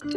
Today's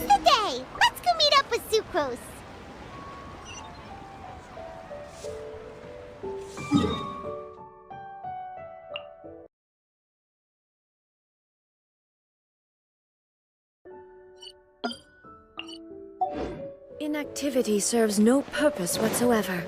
the day! Let's go meet up with Sucrose! Inactivity serves no purpose whatsoever.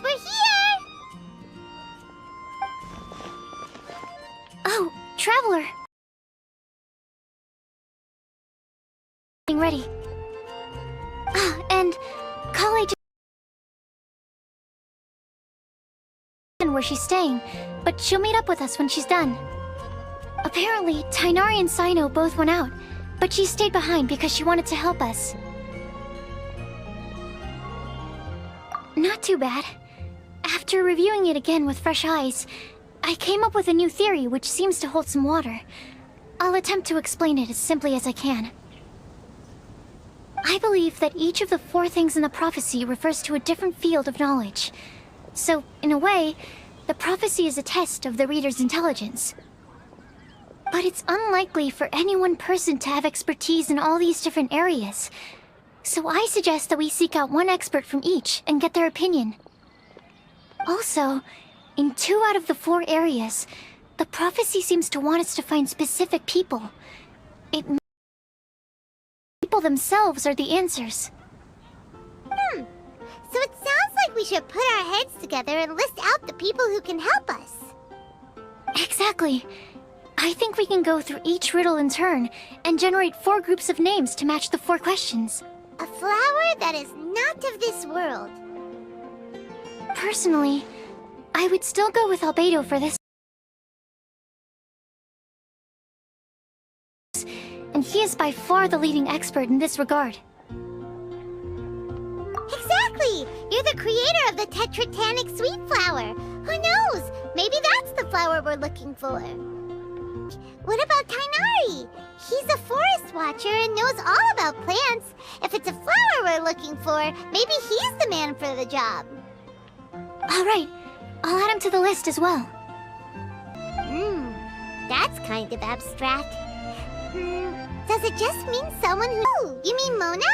We're here! Oh, Traveler! Getting ready. And college where she's staying, but she'll meet up with us when she's done. Apparently, Tainari and Sino both went out, but she stayed behind because she wanted to help us. Not too bad. After reviewing it again with fresh eyes, I came up with a new theory which seems to hold some water. I'll attempt to explain it as simply as I can. I believe that each of the 4 things in the prophecy refers to a different field of knowledge. So, in a way, the prophecy is a test of the reader's intelligence. But it's unlikely for any one person to have expertise in all these different areas. So I suggest that we seek out one expert from each and get their opinion. Also, in 2 out of the 4 areas, the prophecy seems to want us to find specific people. People themselves are the answers. So it sounds like we should put our heads together and list out the people who can help us. Exactly. I think we can go through each riddle in turn and generate 4 groups of names to match the 4 questions. A flower that is not of this world. Personally, I would still go with Albedo for this. And he is by far the leading expert in this regard. Exactly! You're the creator of the Tetratanic sweet flower. Who knows? Maybe that's the flower we're looking for. What about Tainari? He's a forest watcher and knows all about plants. If it's a flower we're looking for, maybe he's the man for the job. Alright, I'll add him to the list as well. That's kind of abstract. Does it just mean someone who... Oh, you mean Mona?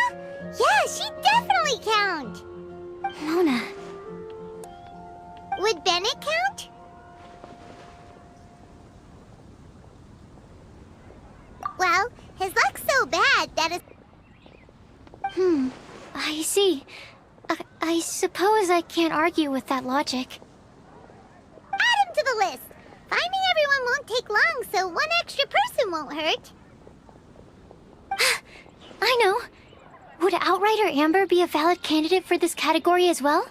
Yeah, she'd definitely count. Mona. Would Bennett count? Well, his luck's so bad that it's... I see. I suppose I can't argue with that logic. Add him to the list. Finding everyone won't take long, so one extra person won't hurt. I know. Would Outrider Amber be a valid candidate for this category as well?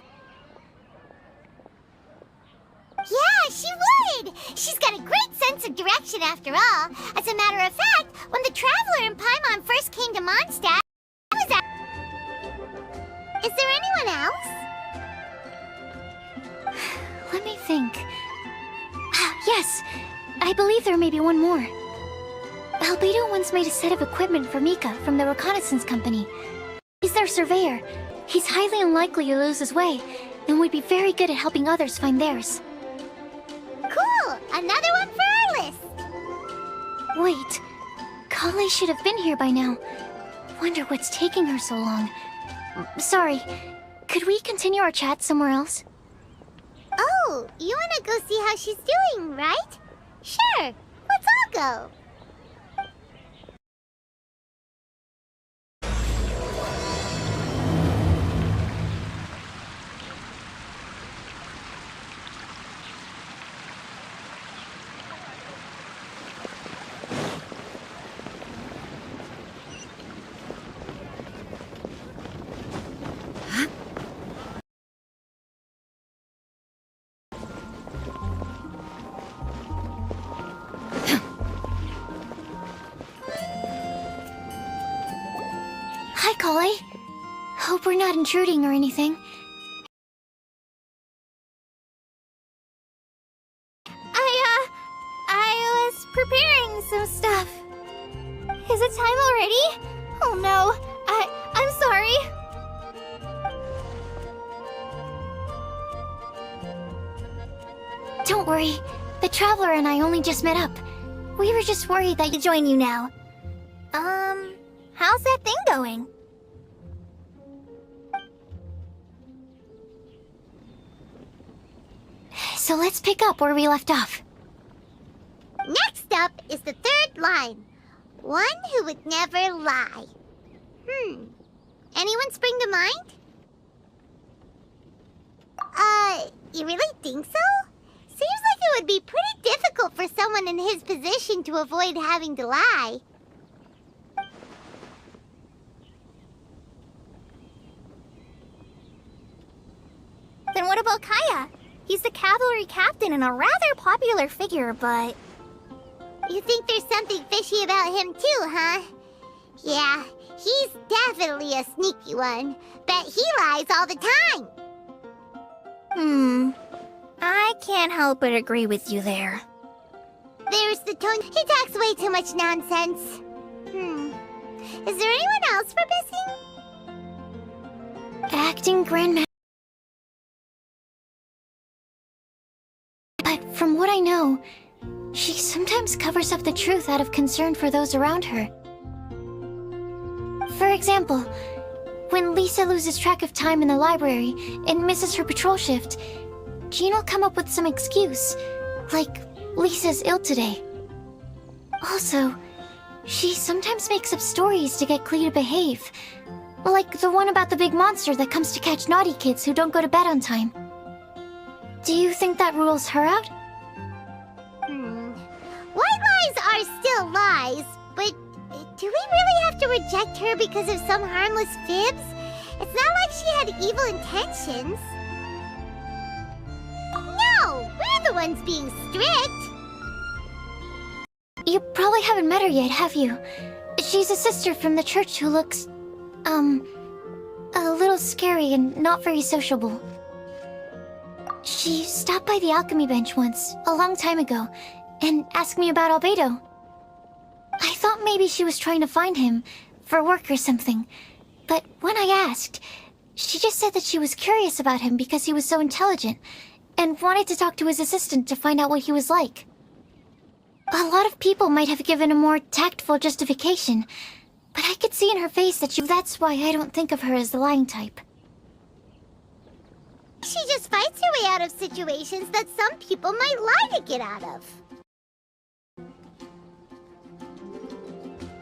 Yeah, she would! She's got a great sense of direction after all. As a matter of fact, when the Traveler and Paimon first came to Mondstadt, I was at... Is there anyone else? Let me think. think. Yes, I believe there may be one more. Albedo once made a set of equipment for Mika from the reconnaissance company. He's their surveyor. He's highly unlikely to lose his way, and would be very good at helping others find theirs. Cool! Another one for our list! Wait, Kale should have been here by now. Wonder what's taking her so long. Sorry, could we continue our chat somewhere else? Oh, you wanna go see how she's doing, right? Sure, let's all go. Hi, Kale. Hope we're not intruding or anything. I was preparing some stuff. Is it time already? Oh no, I'm sorry. Don't worry, the Traveler and I only just met up. We were just worried that To join you now. How's that thing going? So let's pick up where we left off. Next up is the third line. One who would never lie. Anyone spring to mind? You really think so? Seems like it would be pretty difficult for someone in his position to avoid having to lie. Then what about Kaya? He's the cavalry captain and a rather popular figure, but... You think there's something fishy about him too, huh? Yeah, he's definitely a sneaky one. Bet he lies all the time. I can't help but agree with you there. There's the tone. He talks way too much nonsense. Is there anyone else we're missing? Acting Grandma. But from what I know, she sometimes covers up the truth out of concern for those around her. For example, when Lisa loses track of time in the library and misses her patrol shift, Jean will come up with some excuse, like Lisa's ill today. Also, she sometimes makes up stories to get Klee to behave, like the one about the big monster that comes to catch naughty kids who don't go to bed on time. Do you think that rules her out? White lies are still lies, but do we really have to reject her because of some harmless fibs? It's not like she had evil intentions. No, we're the ones being strict. You probably haven't met her yet, have you? She's a sister from the church who looks, a little scary and not very sociable. She stopped by the alchemy bench once, a long time ago, and asked me about Albedo. I thought maybe she was trying to find him, for work or something. But when I asked, she just said that she was curious about him because he was so intelligent, and wanted to talk to his assistant to find out what he was like. A lot of people might have given a more tactful justification, but I could see in her face that that's why I don't think of her as the lying type. She just fights her way out of situations that some people might lie to get out of.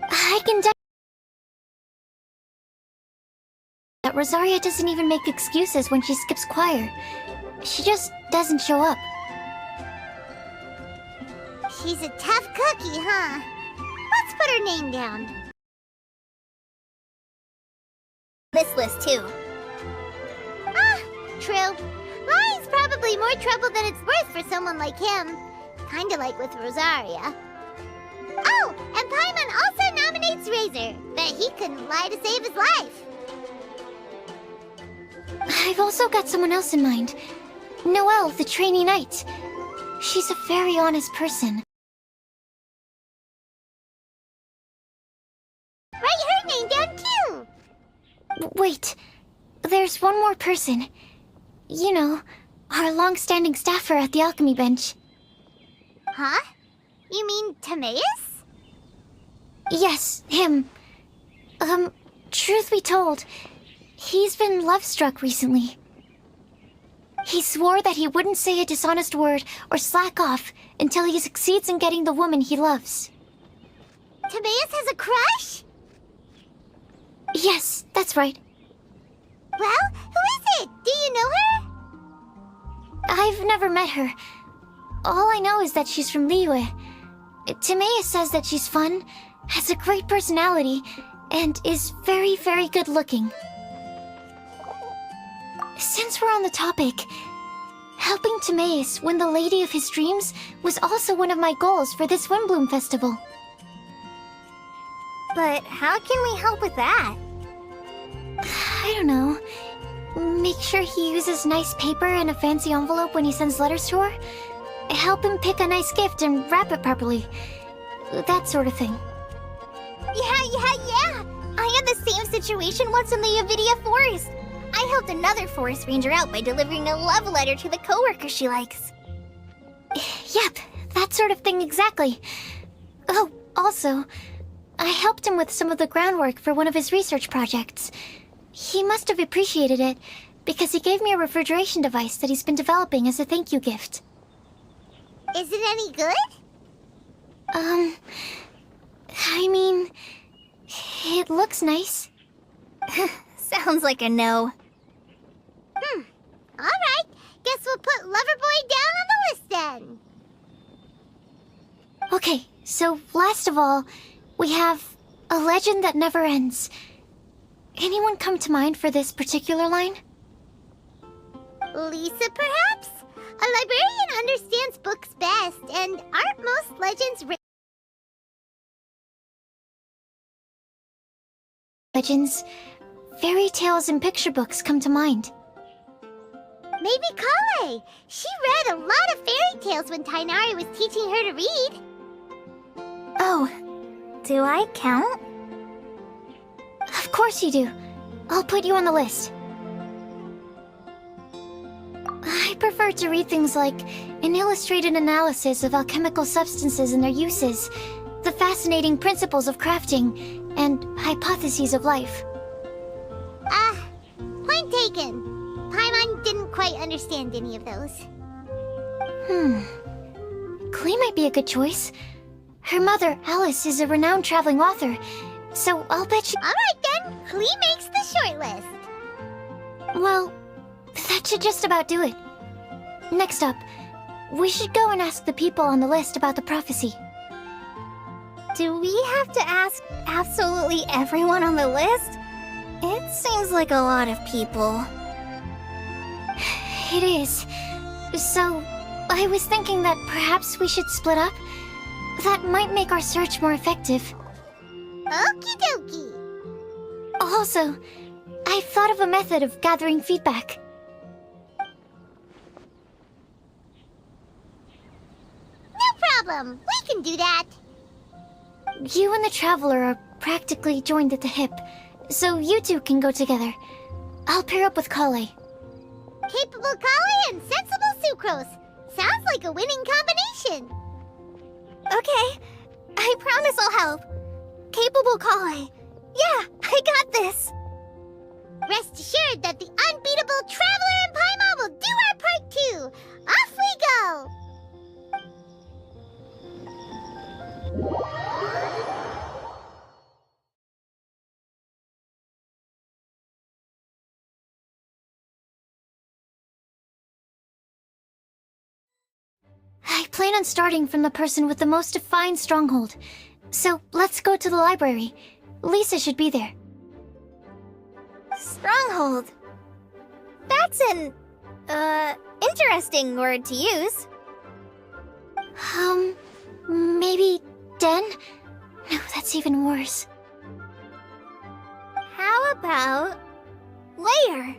I can that Rosaria doesn't even make excuses when she skips choir. She just doesn't show up. She's a tough cookie, huh? Let's put her name down. This list, too. True. Lying's probably more trouble than it's worth for someone like him. Kinda like with Rosaria. Oh, and Paimon also nominates Razor. Bet he couldn't lie to save his life. I've also got someone else in mind. Noelle, the trainee knight. She's a very honest person. Write her name down too! Wait, there's one more person. You know, our long-standing staffer at the alchemy bench. Huh? You mean Timaeus? Yes, him. Truth be told, he's been love-struck recently. He swore that he wouldn't say a dishonest word or slack off until he succeeds in getting the woman he loves. Timaeus has a crush? Yes, that's right. Well, who is it? Do you know her? I've never met her. All I know is that she's from Liyue. Timaeus says that she's fun, has a great personality, and is very, very good looking. Since we're on the topic, helping Timaeus win the lady of his dreams was also one of my goals for this Windbloom Festival. But how can we help with that? I don't know. Make sure he uses nice paper and a fancy envelope when he sends letters to her. Help him pick a nice gift and wrap it properly. That sort of thing. Yeah! I had the same situation once in the Avidia Forest. I helped another forest ranger out by delivering a love letter to the coworker she likes. Yep, that sort of thing exactly. Oh, also, I helped him with some of the groundwork for one of his research projects. He must have appreciated it, because he gave me a refrigeration device that he's been developing as a thank you gift. Is it any good? I mean, it looks nice. Sounds like a no. Alright, guess we'll put Loverboy down on the list then. Okay, so last of all, we have a legend that never ends. Anyone come to mind for this particular line? Lisa, perhaps? A librarian understands books best, and aren't most legends Legends, fairy tales, and picture books come to mind. Maybe Kale. She read a lot of fairy tales when Tainari was teaching her to read. Oh, do I count? Of course you do. I'll put you on the list. I prefer to read things like an illustrated analysis of alchemical substances and their uses, the fascinating principles of crafting, and hypotheses of life. Point taken. Paimon didn't quite understand any of those. Klee might be a good choice. Her mother, Alice, is a renowned traveling author, so I'll bet she... Alright then, Klee makes the shortlist. Well, that should just about do it. Next up, we should go and ask the people on the list about the prophecy. Do we have to ask absolutely everyone on the list? It seems like a lot of people. It is. So, I was thinking that perhaps we should split up. That might make our search more effective. Okie dokie. Also, I've thought of a method of gathering feedback. No problem. We can do that. You and the Traveler are practically joined at the hip, so you two can go together. I'll pair up with Kale. Capable Kale and sensible Sucrose. Sounds like a winning combination. Okay, I promise I'll help. Capable Kale. Yeah, I got this. Rest assured that the unbeatable Traveler and Paimon will do our part too. Off we go. I plan on starting from the person with the most defined stronghold. So let's go to the library. Lisa should be there. Stronghold. That's an, interesting word to use. Maybe den? No, that's even worse. How about layer?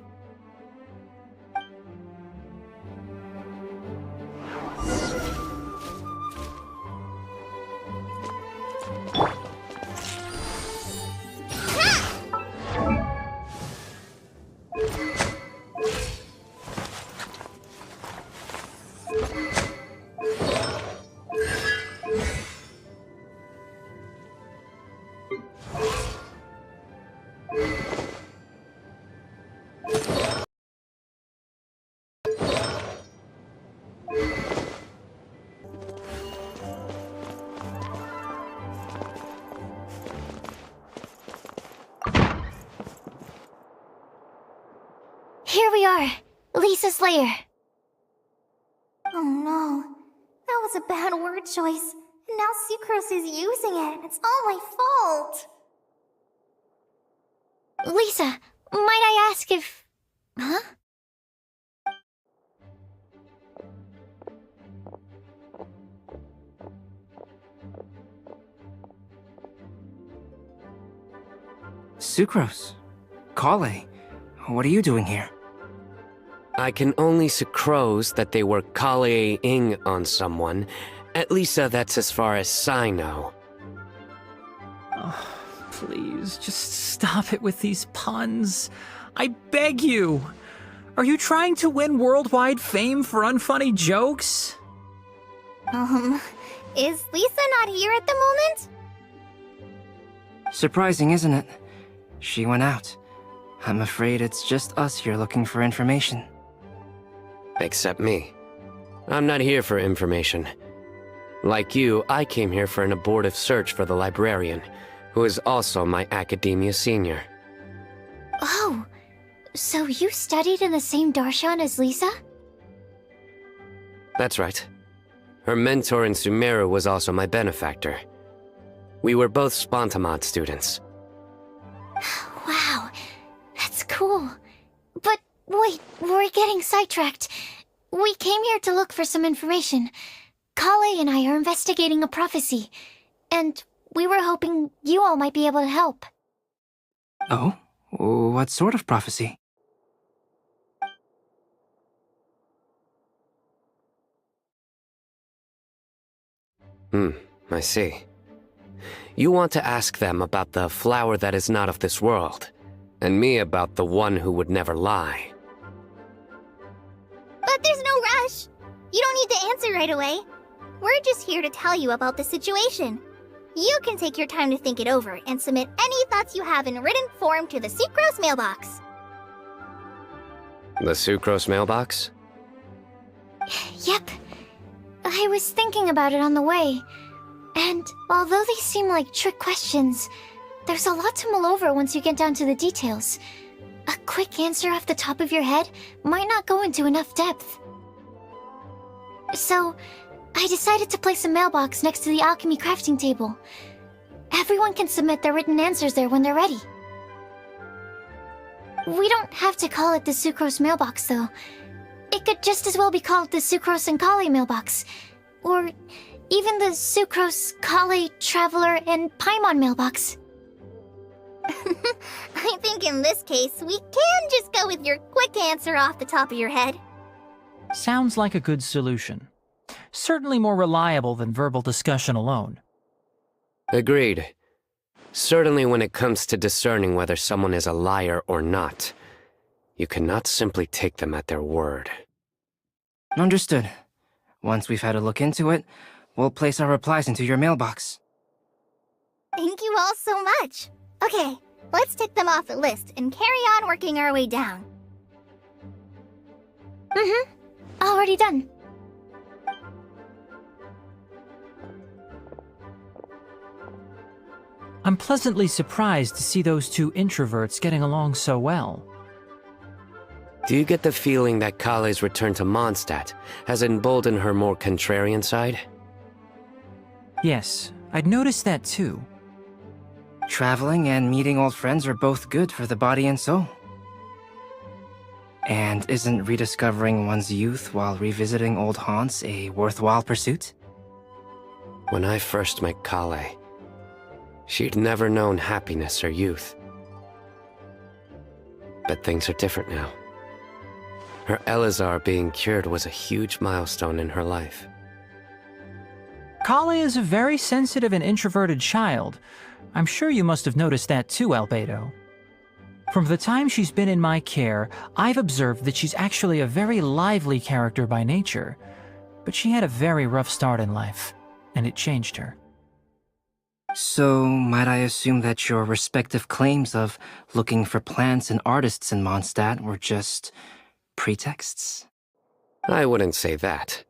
Here we are, Lisa's lair. Oh no, that was a bad word choice. And now Sucrose is using it. It's all my fault. Lisa, might I ask if... Huh? Sucrose. Kale. What are you doing here? I can only sucrose that they were Kale-ing on someone. At least that's as far as I know. Oh, please, just stop it with these puns. I beg you. Are you trying to win worldwide fame for unfunny jokes? Is Lisa not here at the moment? Surprising, isn't it? She went out. I'm afraid it's just us here looking for information. Except me. I'm not here for information. Like you, I came here for an abortive search for the librarian, who is also my academia senior. Oh, so you studied in the same darshan as Lisa? That's right. Her mentor in Sumeru was also my benefactor. We were both Spontamod students. Wow, that's cool. But wait, we're getting sidetracked. We came here to look for some information. Kale and I are investigating a prophecy, and we were hoping you all might be able to help. Oh? What sort of prophecy? I see. You want to ask them about the flower that is not of this world, and me about the one who would never lie. But there's no rush. You don't need to answer right away. We're just here to tell you about the situation. You can take your time to think it over and submit any thoughts you have in written form to the Sucrose mailbox. The Sucrose mailbox? Yep. I was thinking about it on the way. And although they seem like trick questions, there's a lot to mull over once you get down to the details. A quick answer off the top of your head might not go into enough depth. So, I decided to place a mailbox next to the alchemy crafting table. Everyone can submit their written answers there when they're ready. We don't have to call it the Sucrose mailbox, though. It could just as well be called the Sucrose and Kale mailbox. Or even the Sucrose, Kale, Traveler, and Paimon mailbox. I think in this case, we can just go with your quick answer off the top of your head. Sounds like a good solution. Certainly more reliable than verbal discussion alone. Agreed. Certainly when it comes to discerning whether someone is a liar or not, you cannot simply take them at their word. Understood. Once we've had a look into it, we'll place our replies into your mailbox. Thank you all so much. Okay, let's tick them off the list and carry on working our way down. Already done. I'm pleasantly surprised to see those two introverts getting along so well. Do you get the feeling that Kale's return to Mondstadt has emboldened her more contrarian side? Yes, I'd noticed that too. Traveling and meeting old friends are both good for the body and soul. And isn't rediscovering one's youth while revisiting old haunts a worthwhile pursuit? When I first met Kale, she'd never known happiness or youth. But things are different now. Her Elazar being cured was a huge milestone in her life. Kale is a very sensitive and introverted child. I'm sure you must have noticed that too, Albedo. From the time she's been in my care, I've observed that she's actually a very lively character by nature. But she had a very rough start in life, and it changed her. So, might I assume that your respective claims of looking for plants and artists in Mondstadt were just pretexts? I wouldn't say that.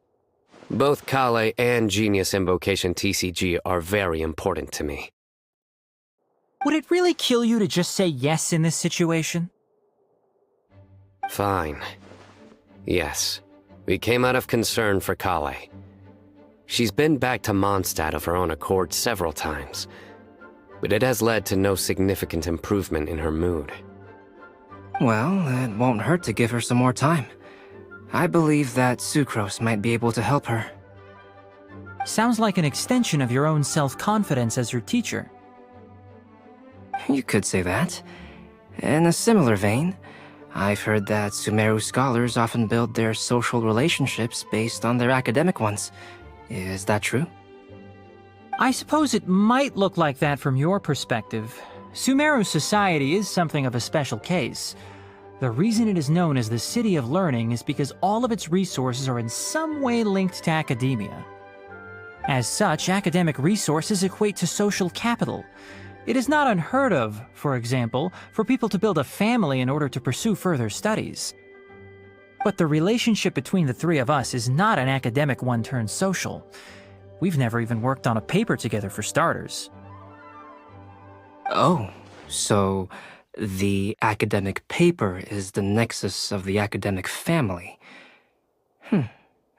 Both Kale and Genius Invocation TCG are very important to me. Would it really kill you to just say yes in this situation? Fine. Yes, we came out of concern for Kale. She's been back to Mondstadt of her own accord several times, but it has led to no significant improvement in her mood. Well, it won't hurt to give her some more time. I believe that Sucrose might be able to help her. Sounds like an extension of your own self-confidence as your teacher. You could say that. In a similar vein, I've heard that Sumeru scholars often build their social relationships based on their academic ones. Is that true? I suppose it might look like that from your perspective. Sumeru society is something of a special case. The reason it is known as the City of Learning is because all of its resources are in some way linked to academia. As such, academic resources equate to social capital. It is not unheard of, for example, for people to build a family in order to pursue further studies. But the relationship between the three of us is not an academic one turned social. We've never even worked on a paper together for starters. Oh, so the academic paper is the nexus of the academic family.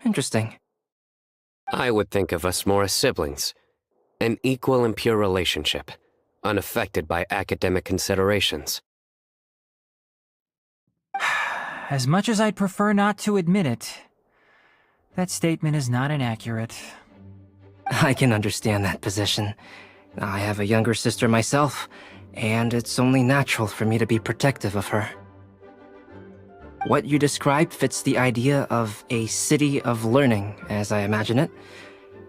Interesting. I would think of us more as siblings. An equal and pure relationship, unaffected by academic considerations. As much as I'd prefer not to admit it, that statement is not inaccurate. I can understand that position. I have a younger sister myself, and it's only natural for me to be protective of her. What you described fits the idea of a city of learning, as I imagine it.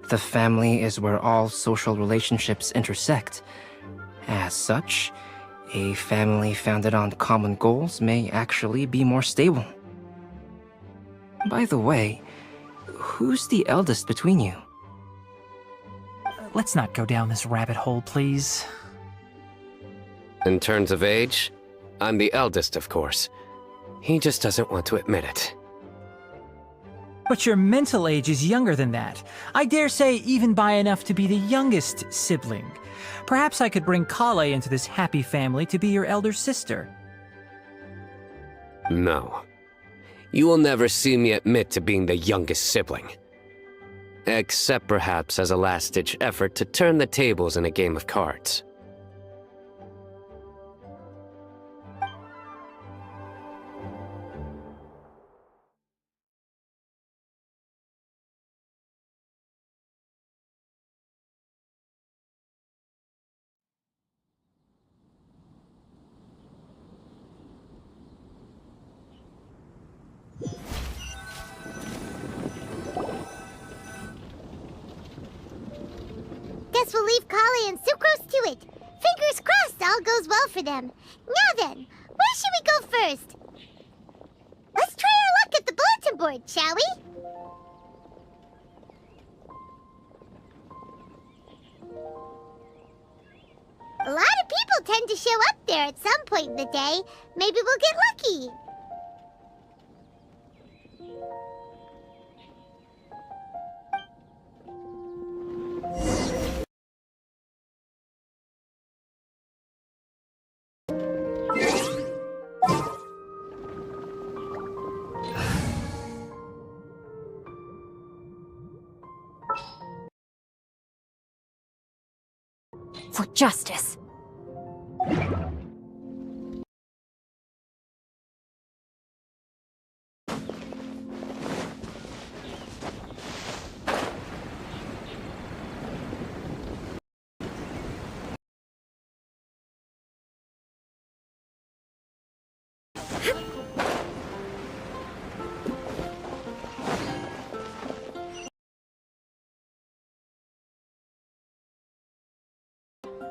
The family is where all social relationships intersect. As such, a family founded on common goals may actually be more stable. By the way, who's the eldest between you? Let's not go down this rabbit hole, please. In terms of age, I'm the eldest, of course. He just doesn't want to admit it. But your mental age is younger than that. I dare say even by enough to be the youngest sibling. Perhaps I could bring Kale into this happy family to be your elder sister. No. You will never see me admit to being the youngest sibling. Except perhaps as a last-ditch effort to turn the tables in a game of cards. Guess we'll leave Kale and Sucrose to it. Fingers crossed all goes well for them. Now then, where should we go first? Let's try our luck at the bulletin board, shall we? A lot of people tend to show up there at some point in the day. Maybe we'll get lucky. For justice.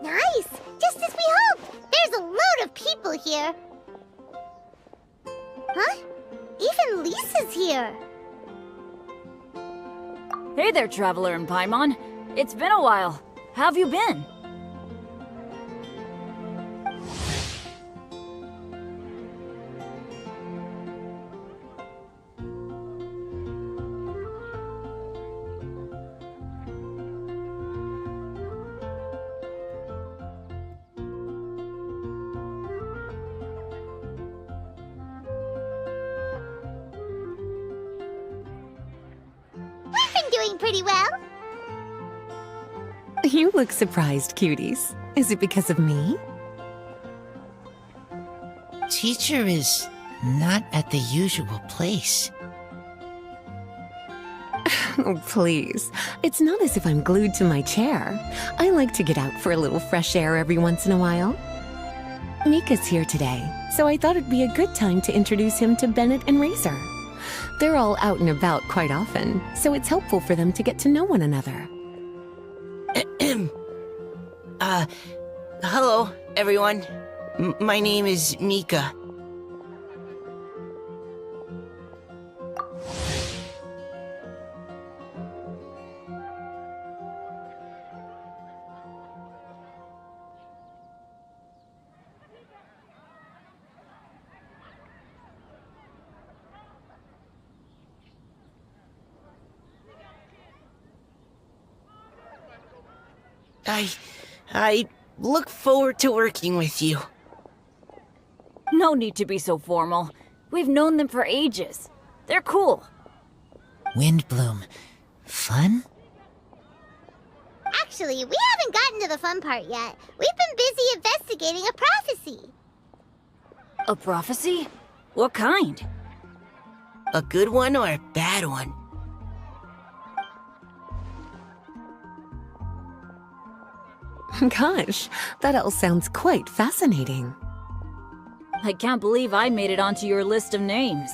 Nice! Just as we hoped! There's a load of people here. Huh? Even Lisa's here. Hey there, Traveler and Paimon. It's been a while. How have you been? doing pretty well. You look surprised, cuties. Is it because of me? Teacher is not at the usual place. Oh, please. It's not as if I'm glued to my chair. I like to get out for a little fresh air every once in a while. Mika's here today, so I thought it'd be a good time to introduce him to Bennett and Razor. They're all out and about quite often, so it's helpful for them to get to know one another. Hello, everyone. My name is Mika. I look forward to working with you. No need to be so formal. We've known them for ages. They're cool. Windbloom. Fun? Actually, we haven't gotten to the fun part yet. We've been busy investigating a prophecy. A prophecy? What kind? A good one or a bad one? Gosh, that all sounds quite fascinating. I can't believe I made it onto your list of names.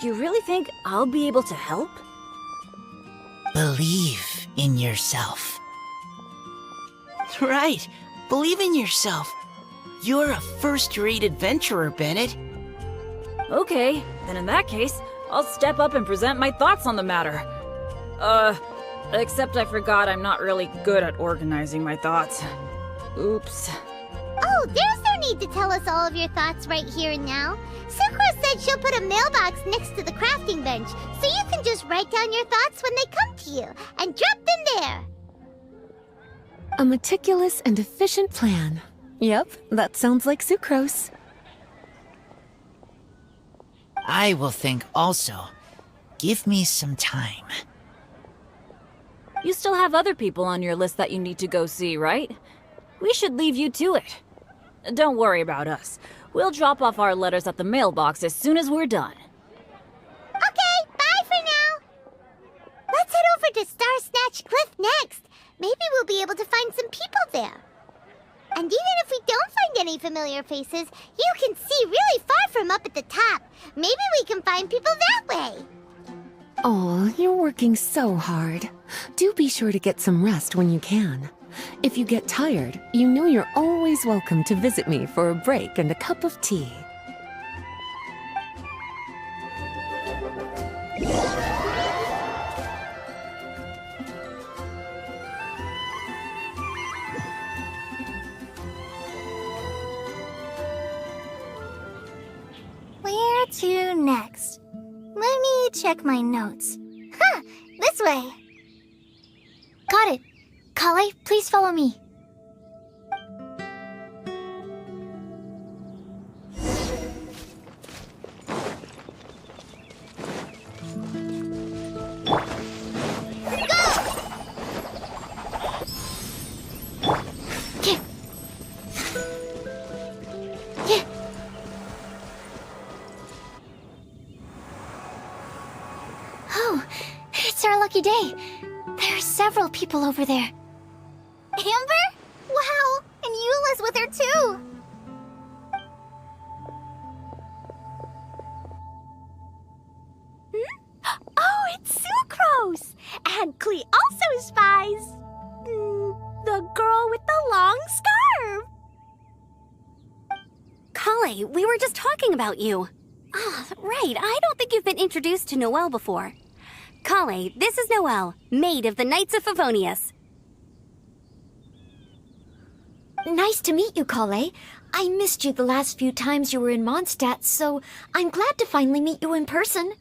You really think I'll be able to help? Believe in yourself. Right. Believe in yourself. You're a first-rate adventurer, Bennett. Okay, then in that case, I'll step up and present my thoughts on the matter. Except I forgot I'm not really good at organizing my thoughts. Oops. Oh, there's no need to tell us all of your thoughts right here and now. Sakura said she'll put a mailbox next to the crafting bench, so you can just write down your thoughts when they come to you, and drop them there. A meticulous and efficient plan. Yep, that sounds like sucrose. I will think also. Give me some time. You still have other people on your list that you need to go see, right? We should leave you to it. Don't worry about us. We'll drop off our letters at the mailbox as soon as we're done. Okay, bye for now. Let's head over to Star Snatch Cliff next. Maybe we'll be able to find some people there. And even if we don't find any familiar faces, you can see really far from up at the top. Maybe we can find people that way. Oh, you're working so hard. Do be sure to get some rest when you can. If you get tired, you know you're always welcome to visit me for a break and a cup of tea. Where to next? Let me check my notes. Huh, this way. Got it. Kale, please follow me. Oh, it's our lucky day. There are several people over there. Amber? Wow, and Eula's with her too. Oh, it's Sucrose! And Klee also spies the girl with the long scarf. Kale, we were just talking about you. Ah, right. I don't think you've been introduced to Noelle before. Kale, this is Noelle, maid of the Knights of Favonius. Nice to meet you, Kale. I missed you the last few times you were in Mondstadt, so I'm glad to finally meet you in person.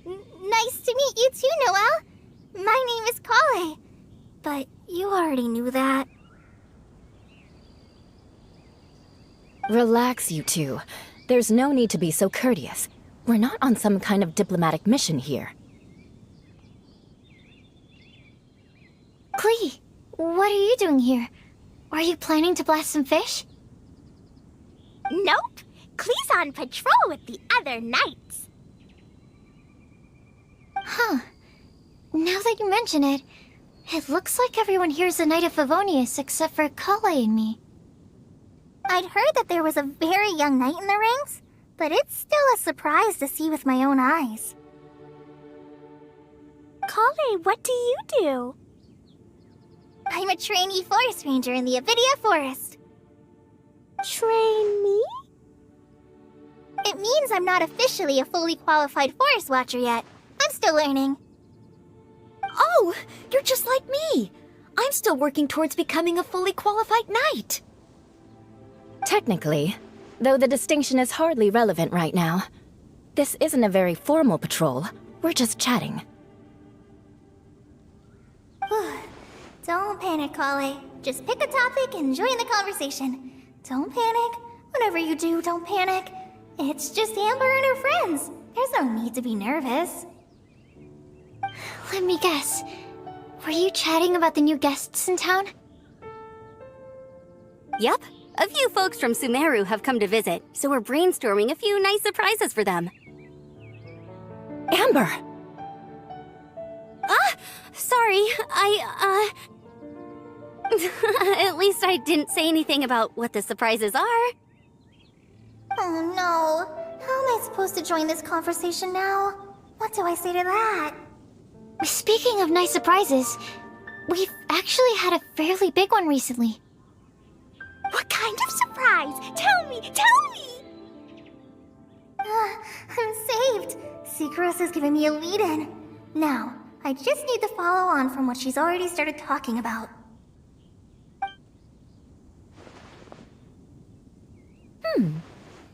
Nice to meet you too, Noelle. Kale. But you already knew that. Relax, you two. There's no need to be so courteous. We're not on some kind of diplomatic mission here. Klee, what are you doing here? Are you planning to blast some fish? Nope. Klee's on patrol with the other knights. Huh. Now that you mention it, it looks like everyone here's a Knight of Favonius except for Kale and me. I'd heard that there was a very young knight in the ranks, but it's still a surprise to see with my own eyes. Kale, what do you do? I'm a trainee forest ranger in the Avidia Forest. Trainee? It means I'm not officially a fully qualified forest watcher yet. I'm still learning. Oh, you're just like me. I'm still working towards becoming a fully qualified knight. Technically, though the distinction is hardly relevant right now. This isn't a very formal patrol. We're just chatting. Don't panic, Kale. Just pick a topic and join the conversation. Don't panic. Whatever you do, don't panic. It's just Amber and her friends. There's no need to be nervous. Let me guess. Were you chatting about the new guests in town? Yep. A few folks from Sumeru have come to visit, so we're brainstorming a few nice surprises for them. Amber! Sorry, At least I didn't say anything about what the surprises are. Oh no. How am I supposed to join this conversation now? What do I say to that? Speaking of nice surprises, we've actually had a fairly big one recently. What kind of surprise? Tell me! I'm saved. Secros has given me a lead-in. Now, I just need to follow on from what she's already started talking about.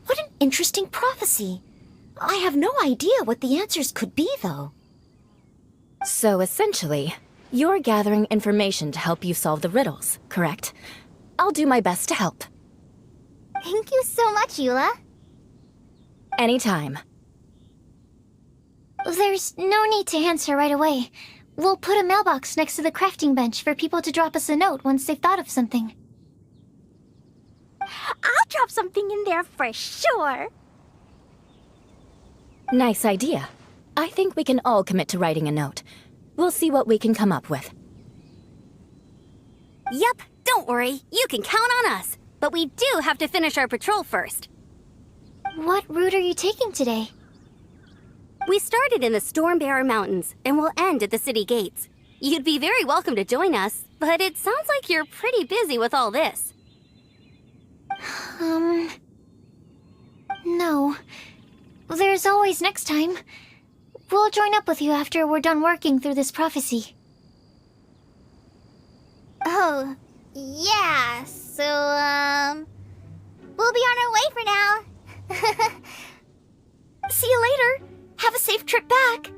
What an interesting prophecy. I have no idea what the answers could be, though. So essentially, you're gathering information to help you solve the riddles, correct? I'll do my best to help. Thank you so much, Eula. Anytime. There's no need to answer right away. We'll put a mailbox next to the crafting bench for people to drop us a note once they've thought of something. I'll drop something in there for sure. Nice idea. I think we can all commit to writing a note. We'll see what we can come up with. Yep, don't worry. You can count on us. But we do have to finish our patrol first. What route are you taking today? We started in the Stormbearer Mountains, and we'll end at the city gates. You'd be very welcome to join us, but it sounds like you're pretty busy with all this. No. There's always next time. We'll join up with you after we're done working through this prophecy. Oh, yeah, so, we'll be on our way for now. See you later. Have a safe trip back.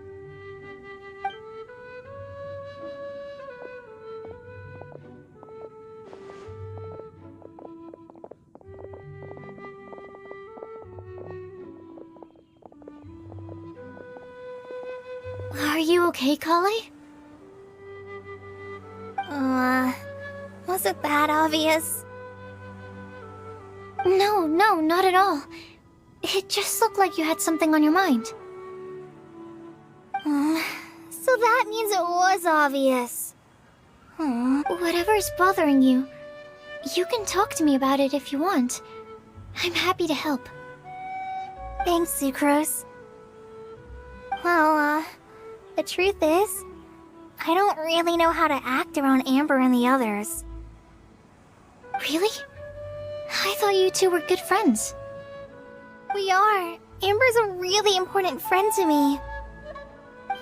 Are you okay, Kale? Was it that obvious? No, not at all. It just looked like you had something on your mind. So that means it was obvious. Whatever's bothering you, you can talk to me about it if you want. I'm happy to help. Thanks, Sucrose. Well, the truth is, I don't really know how to act around Amber and the others. Really? I thought you two were good friends. We are. Amber's a really important friend to me.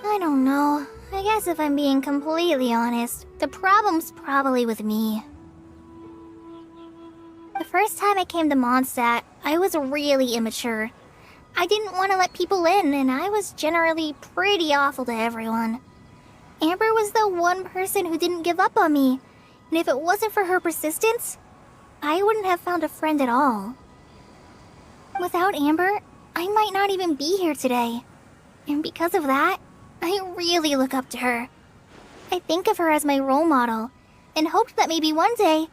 I don't know. I guess if I'm being completely honest, the problem's probably with me. The first time I came to Mondstadt, I was really immature. I didn't want to let people in, and I was generally pretty awful to everyone. Amber was the one person who didn't give up on me. And if it wasn't for her persistence, I wouldn't have found a friend at all. Without Amber, I might not even be here today. And because of that, I really look up to her. I think of her as my role model, and hoped that maybe one day,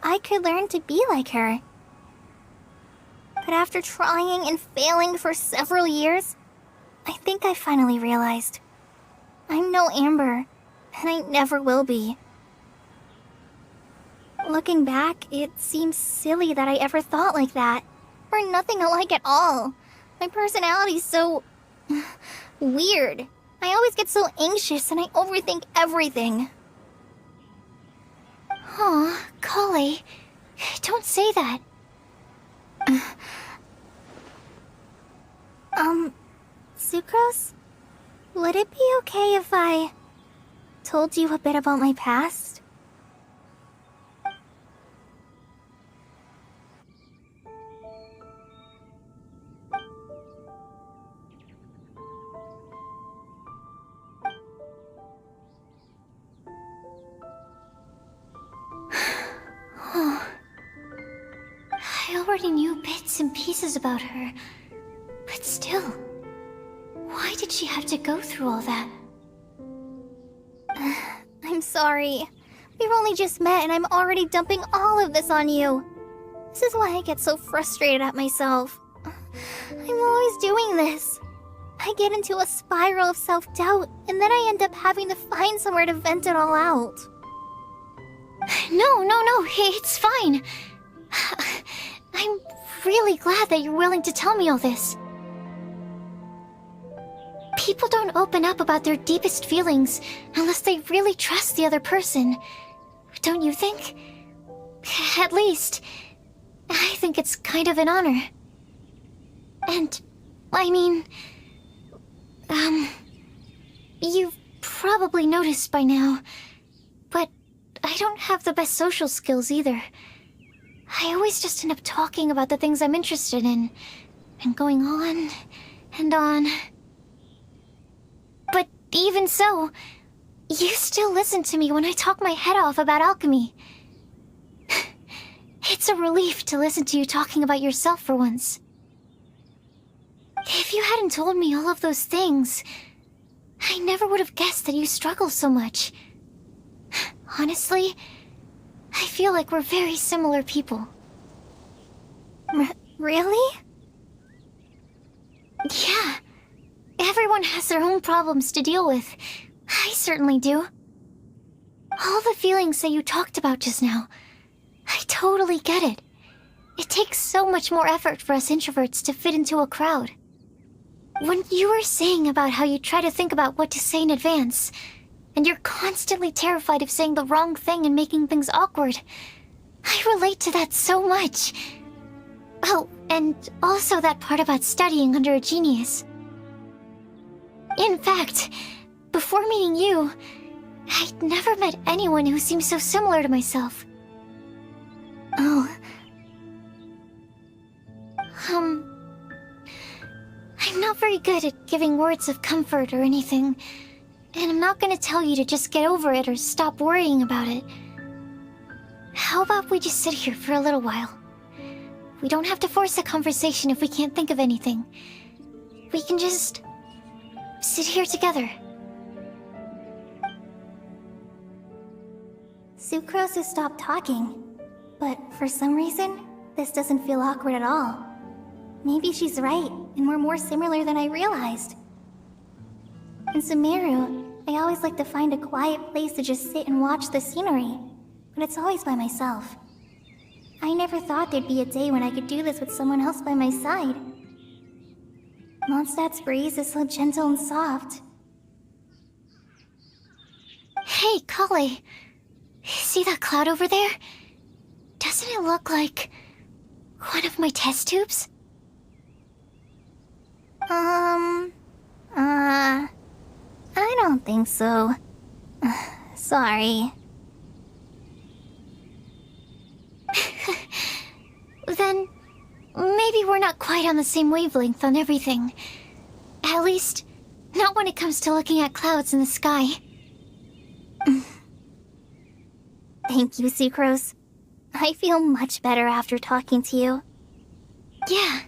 I could learn to be like her. But after trying and failing for several years, I think I finally realized. I'm no Amber, and I never will be. Looking back, it seems silly that I ever thought like that. We're nothing alike at all. My personality's so... weird. I always get so anxious and I overthink everything. Aw, Kale, don't say that. Sucrose? Would it be okay if I told you a bit about my past? I already knew bits and pieces about her, but still, why did she have to go through all that? I'm sorry. We've only just met and I'm already dumping all of this on you. This is why I get so frustrated at myself. I'm always doing this. I get into a spiral of self-doubt and then I end up having to find somewhere to vent it all out. No, it's fine. I'm really glad that you're willing to tell me all this. People don't open up about their deepest feelings unless they really trust the other person. Don't you think? At least, I think it's kind of an honor. And, I mean... you've probably noticed by now, but I don't have the best social skills either. I always just end up talking about the things I'm interested in, and going on and on. But even so, you still listen to me when I talk my head off about alchemy. It's a relief to listen to you talking about yourself for once. If you hadn't told me all of those things, I never would have guessed that you struggle so much. Honestly, I feel like we're very similar people. Really? Yeah. Everyone has their own problems to deal with. I certainly do. All the feelings that you talked about just now, I totally get it. It takes so much more effort for us introverts to fit into a crowd. When you were saying about how you try to think about what to say in advance, and you're constantly terrified of saying the wrong thing and making things awkward, I relate to that so much. Oh, and also that part about studying under a genius. In fact, before meeting you, I'd never met anyone who seemed so similar to myself. Oh. I'm not very good at giving words of comfort or anything, and I'm not gonna tell you to just get over it or stop worrying about it. How about we just sit here for a little while? We don't have to force a conversation if we can't think of anything. We can just sit here together. Sucrose has stopped talking, but for some reason, this doesn't feel awkward at all. Maybe she's right, and we're more similar than I realized. In Sumeru, I always like to find a quiet place to just sit and watch the scenery, but it's always by myself. I never thought there'd be a day when I could do this with someone else by my side. Mondstadt's breeze is so gentle and soft. Hey, Kale. See that cloud over there? Doesn't it look like one of my test tubes? I don't think so. Sorry. Then, maybe we're not quite on the same wavelength on everything. At least, not when it comes to looking at clouds in the sky. Thank you, Sucrose. I feel much better after talking to you. Yeah,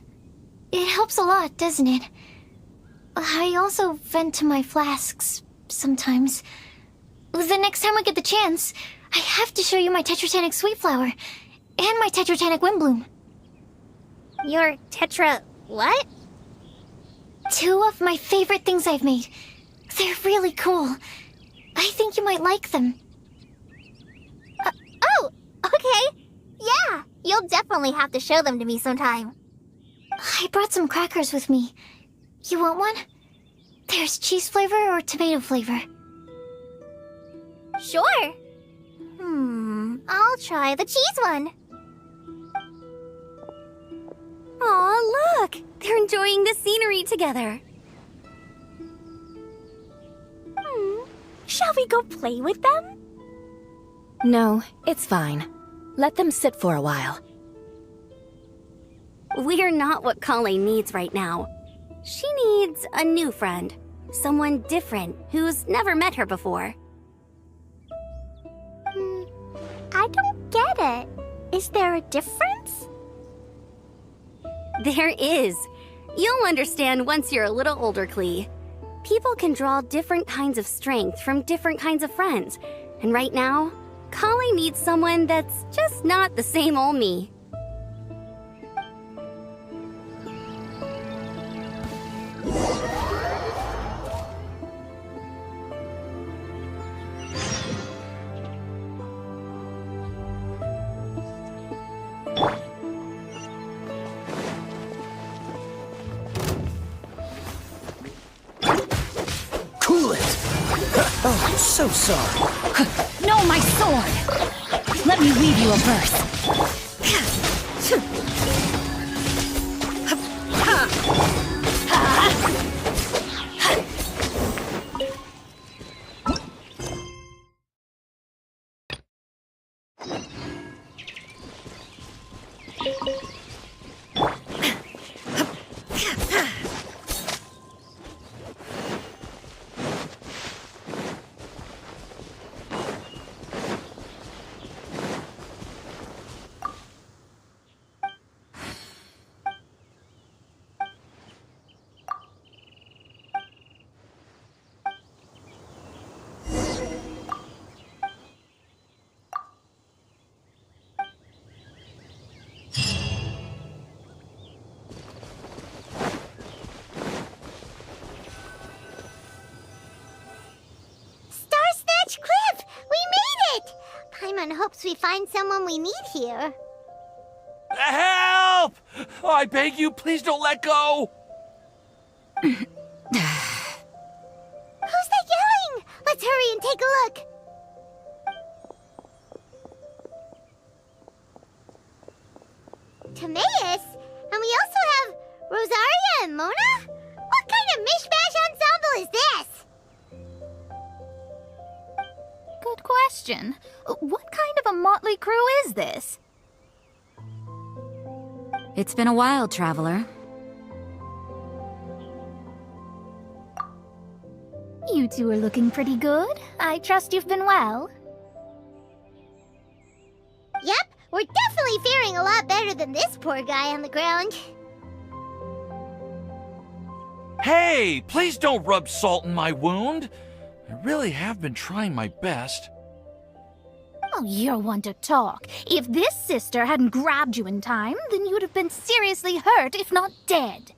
it helps a lot, doesn't it? I also vent to my flasks sometimes. The next time I get the chance, I have to show you my Teka-Teki Sweet Flower and my Teka-Teki Windbloom. Your Tetra... what? 2 of my favorite things I've made. They're really cool. I think you might like them. Oh, okay. Yeah, you'll definitely have to show them to me sometime. I brought some crackers with me. You want one? There's cheese flavor or tomato flavor. Sure. I'll try the cheese one. Aw, look! They're enjoying the scenery together. Shall we go play with them? No, it's fine. Let them sit for a while. We're not what Kale needs right now. She needs a new friend. Someone different who's never met her before. I don't get it. Is there a difference? There is. You'll understand once you're a little older, Klee. People can draw different kinds of strength from different kinds of friends. And right now, Kale needs someone that's just not the same old me. Cool it! Oh, I'm so sorry. No, my sword! Let me weave you a verse. Paimon hopes we find someone we need here. Help! Oh, I beg you, please don't let go! Who's that yelling? Let's hurry and take a look. Timaeus? And we also have Rosaria and Mona? What kind of mishmash ensemble is this? Good question. What kind of a motley crew is this? It's been a while, Traveler. You two are looking pretty good. I trust you've been well. Yep, we're definitely faring a lot better than this poor guy on the ground. Hey, please don't rub salt in my wound. I really have been trying my best. Oh, you're one to talk. If this sister hadn't grabbed you in time, then you'd have been seriously hurt, if not dead.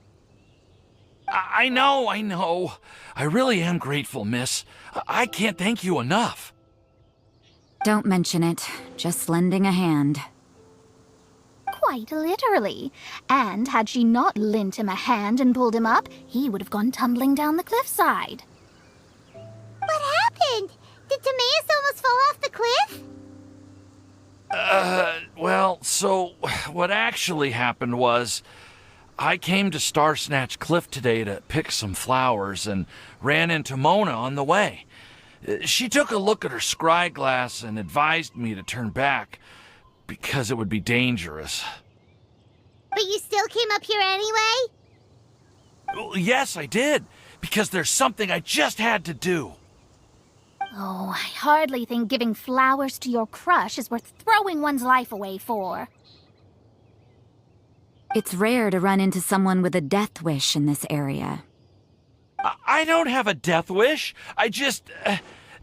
I know. I really am grateful, miss. I can't thank you enough. Don't mention it. Just lending a hand. Quite literally. And had she not lent him a hand and pulled him up, he would have gone tumbling down the cliffside. What happened? Did Timaeus almost fall off the cliff? Well, so what actually happened was I came to Star Snatch Cliff today to pick some flowers and ran into Mona on the way. She took a look at her scry glass and advised me to turn back because it would be dangerous. But you still came up here anyway? Well, yes, I did, because there's something I just had to do. Oh, I hardly think giving flowers to your crush is worth throwing one's life away for. It's rare to run into someone with a death wish in this area. I don't have a death wish. I just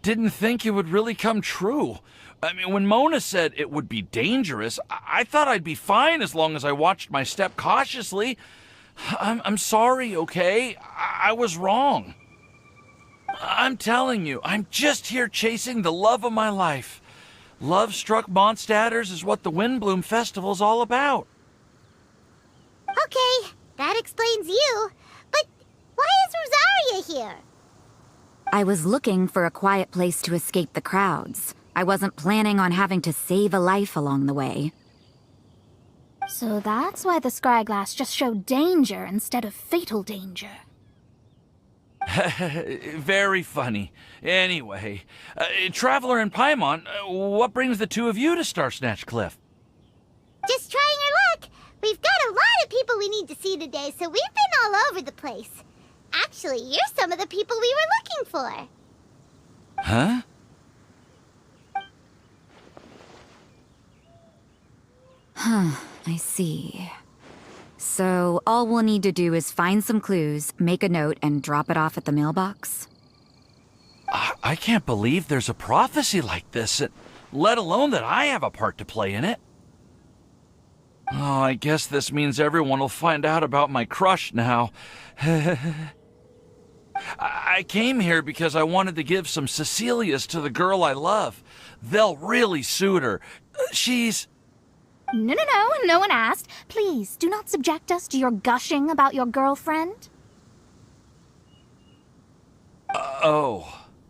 didn't think it would really come true. I mean, when Mona said it would be dangerous, I thought I'd be fine as long as I watched my step cautiously. I'm sorry, okay? I was wrong. I'm telling you, I'm just here chasing the love of my life. Love-struck Mondstadters is what the Windbloom Festival's all about. Okay, that explains you. But why is Rosaria here? I was looking for a quiet place to escape the crowds. I wasn't planning on having to save a life along the way. So that's why the Scryglass just showed danger instead of fatal danger. Very funny. Anyway, Traveler and Paimon, what brings the two of you to Star Snatch Cliff? Just trying our luck. We've got a lot of people we need to see today, so we've been all over the place. Actually, you're some of the people we were looking for. Huh? I see. So, all we'll need to do is find some clues, make a note, and drop it off at the mailbox? I can't believe there's a prophecy like this, let alone that I have a part to play in it. Oh, I guess this means everyone will find out about my crush now. I came here because I wanted to give some Cecilias to the girl I love. They'll really suit her. She's... No one asked. Please, do not subject us to your gushing about your girlfriend.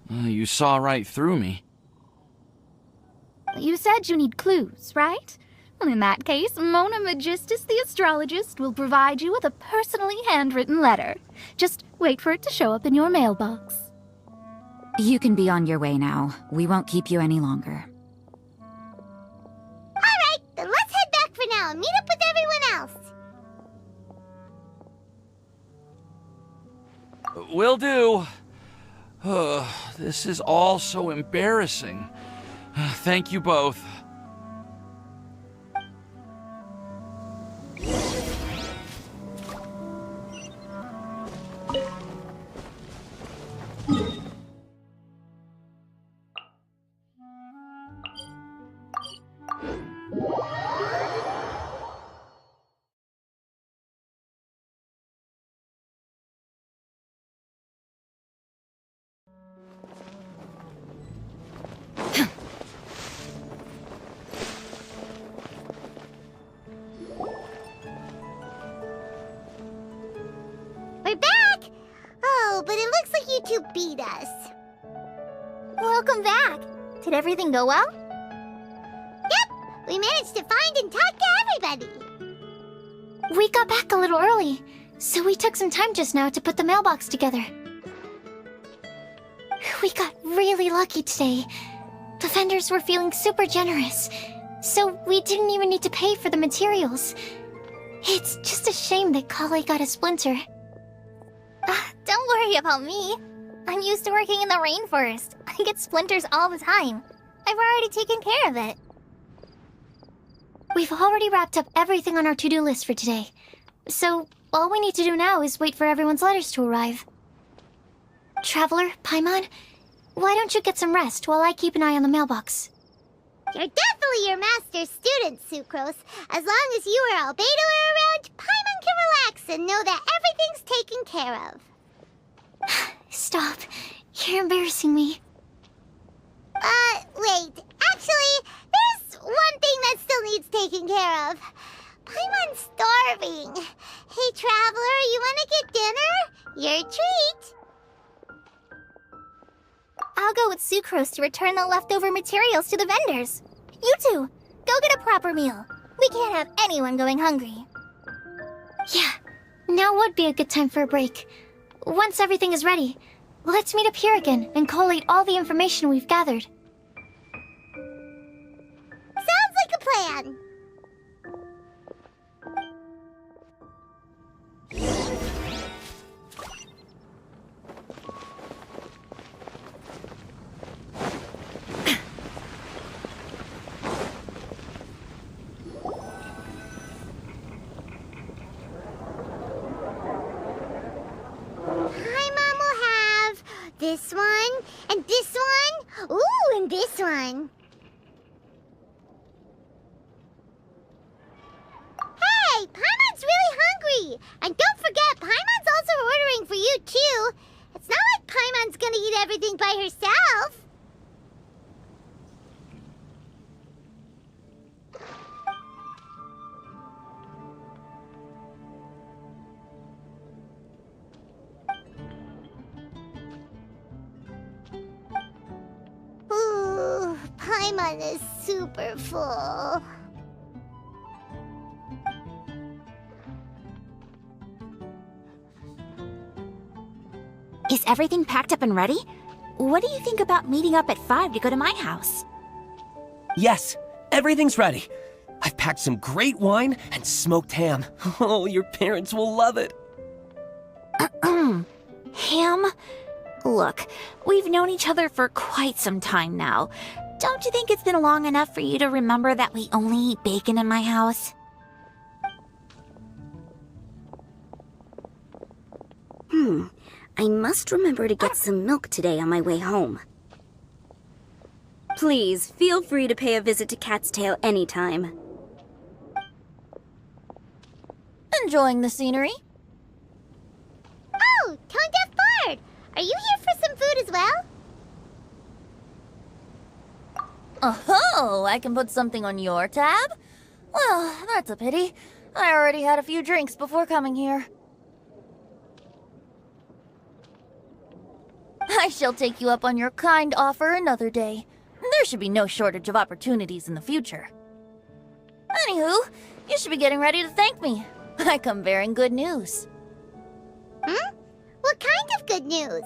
You saw right through me. You said you need clues, right? Well, in that case, Mona Magistus the astrologist will provide you with a personally handwritten letter. Just wait for it to show up in your mailbox. You can be on your way now. We won't keep you any longer. Alright, then let's head back for now and meet up with everyone else. Will do. This is all so embarrassing. Thank you both. We're back! Oh, but it looks like you two beat us. Welcome back. Did everything go well? Yep, we managed to find and talk to everybody. We got back a little early, so we took some time just now to put the mailbox together. We got really lucky today. The vendors were feeling super generous, so we didn't even need to pay for the materials. It's just a shame that Kale got a splinter. Don't worry about me. I'm used to working in the rainforest. I get splinters all the time. I've already taken care of it. We've already wrapped up everything on our to-do list for today. So, all we need to do now is wait for everyone's letters to arrive. Traveler, Paimon, why don't you get some rest while I keep an eye on the mailbox? You're definitely your master's student, Sucrose. As long as you or Albedo are around, Paimon can relax and know that everything's taken care of. Stop. You're embarrassing me. Wait. Actually, there's one thing that still needs taking care of. Paimon's starving. Hey, Traveler, you wanna get dinner? Your treat. I'll go with Sucrose to return the leftover materials to the vendors. You two, go get a proper meal. We can't have anyone going hungry. Yeah, now would be a good time for a break. Once everything is ready, let's meet up here again and collate all the information we've gathered. Sounds like a plan. this one, and this one. Ooh, and this one. Hey, Paimon's really hungry! And don't forget, Paimon's also ordering for you, too. It's not like Paimon's gonna eat everything by herself. Ooh, Paimon is super full. Is everything packed up and ready? What do you think about meeting up at 5 to go to my house? Yes, everything's ready. I've packed some great wine and smoked ham. Oh, your parents will love it. Ham? Look, we've known each other for quite some time now. Don't you think it's been long enough for you to remember that we only eat bacon in my house? I must remember to get some milk today on my way home. Please, feel free to pay a visit to Cat's Tail anytime. Enjoying the scenery? Oh, Tone Deaf Bard! Are you here for some food as well? Oh, I can put something on your tab? Well, that's a pity. I already had a few drinks before coming here. I shall take you up on your kind offer another day. There should be no shortage of opportunities in the future. Anywho, you should be getting ready to thank me. I come bearing good news. What kind of good news?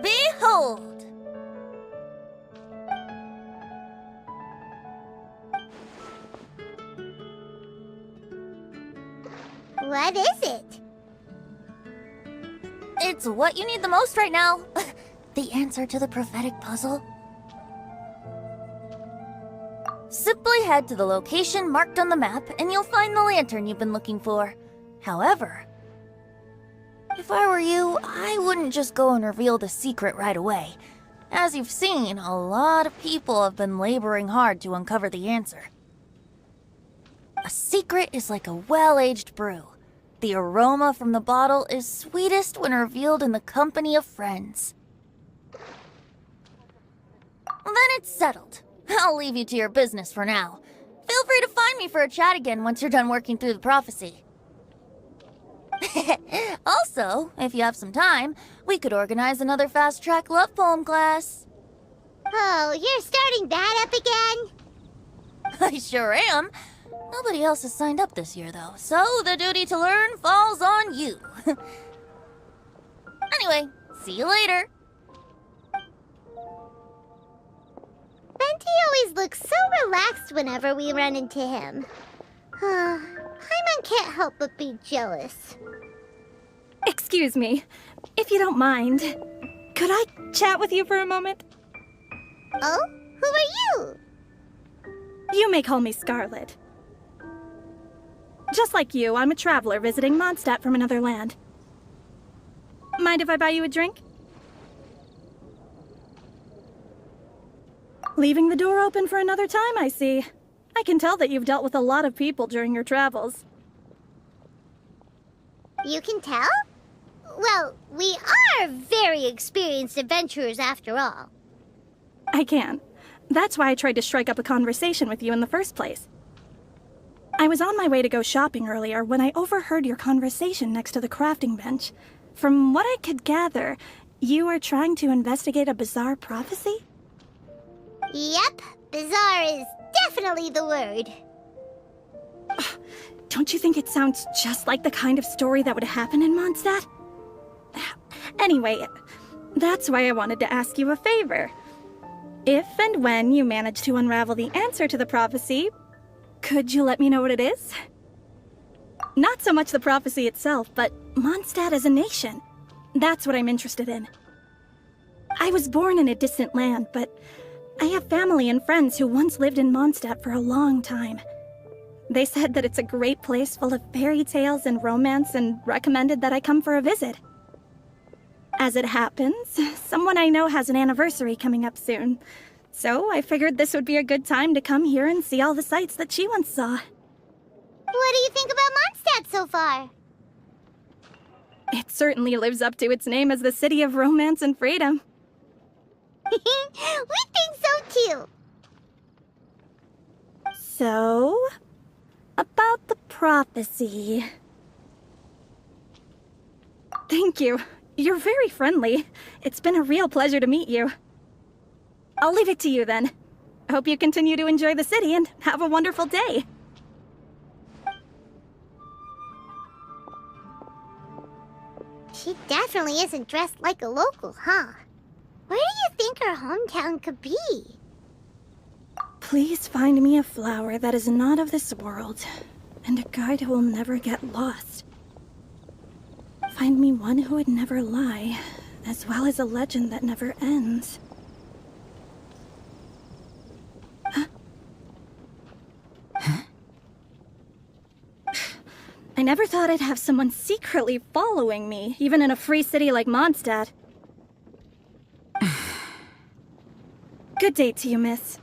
Behold! What is it? It's what you need the most right now. The answer to the prophetic puzzle. Simply head to the location marked on the map and you'll find the lantern you've been looking for. However, if I were you, I wouldn't just go and reveal the secret right away. As you've seen, a lot of people have been laboring hard to uncover the answer. A secret is like a well-aged brew. The aroma from the bottle is sweetest when revealed in the company of friends. Then it's settled. I'll leave you to your business for now. Feel free to find me for a chat again once you're done working through the prophecy. Also, if you have some time, we could organize another fast-track love poem class. Oh, you're starting that up again? I sure am. Nobody else has signed up this year, though, so the duty to learn falls on you. Anyway, see you later. Benti always looks so relaxed whenever we run into him. Paimon can't help but be jealous. Excuse me, if you don't mind, could I chat with you for a moment? Oh? Who are you? You may call me Scarlet. Just like you, I'm a traveler visiting Mondstadt from another land. Mind if I buy you a drink? Leaving the door open for another time, I see. I can tell that you've dealt with a lot of people during your travels. You can tell? Well, we are very experienced adventurers after all. I can. That's why I tried to strike up a conversation with you in the first place. I was on my way to go shopping earlier when I overheard your conversation next to the crafting bench. From what I could gather, you are trying to investigate a bizarre prophecy? Yep, bizarre is definitely the word. Don't you think it sounds just like the kind of story that would happen in Mondstadt? Anyway, that's why I wanted to ask you a favor. If and when you manage to unravel the answer to the prophecy, could you let me know what it is? Not so much the prophecy itself, but Mondstadt as a nation. That's what I'm interested in. I was born in a distant land, but I have family and friends who once lived in Mondstadt for a long time. They said that it's a great place full of fairy tales and romance and recommended that I come for a visit. As it happens, someone I know has an anniversary coming up soon. So I figured this would be a good time to come here and see all the sights that she once saw. What do you think about Mondstadt so far? It certainly lives up to its name as the city of romance and freedom. We think so too. So, about the prophecy. Thank you. You're very friendly. It's been a real pleasure to meet you. I'll leave it to you then. Hope you continue to enjoy the city and have a wonderful day. She definitely isn't dressed like a local, huh? Where do you think her hometown could be? Please find me a flower that is not of this world, and a guide who will never get lost. Find me one who would never lie, as well as a legend that never ends. I never thought I'd have someone secretly following me, even in a free city like Mondstadt. Good day to you, miss.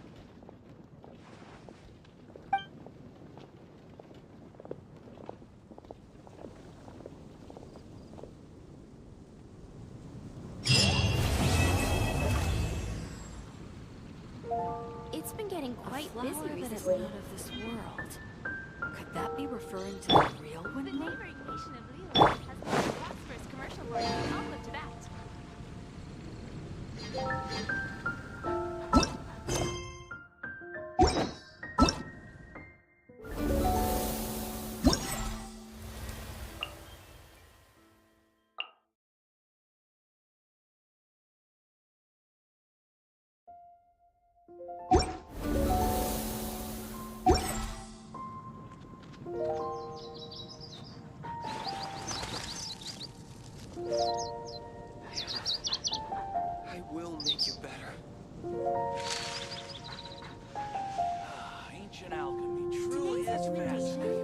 It's been getting quite busy recently. Out of this world. Could that be referring to the real one? The neighboring nation of Lilo has been a prosperous commercial lord in all of Tibet. I will make you better. Ancient alchemy truly is fascinating.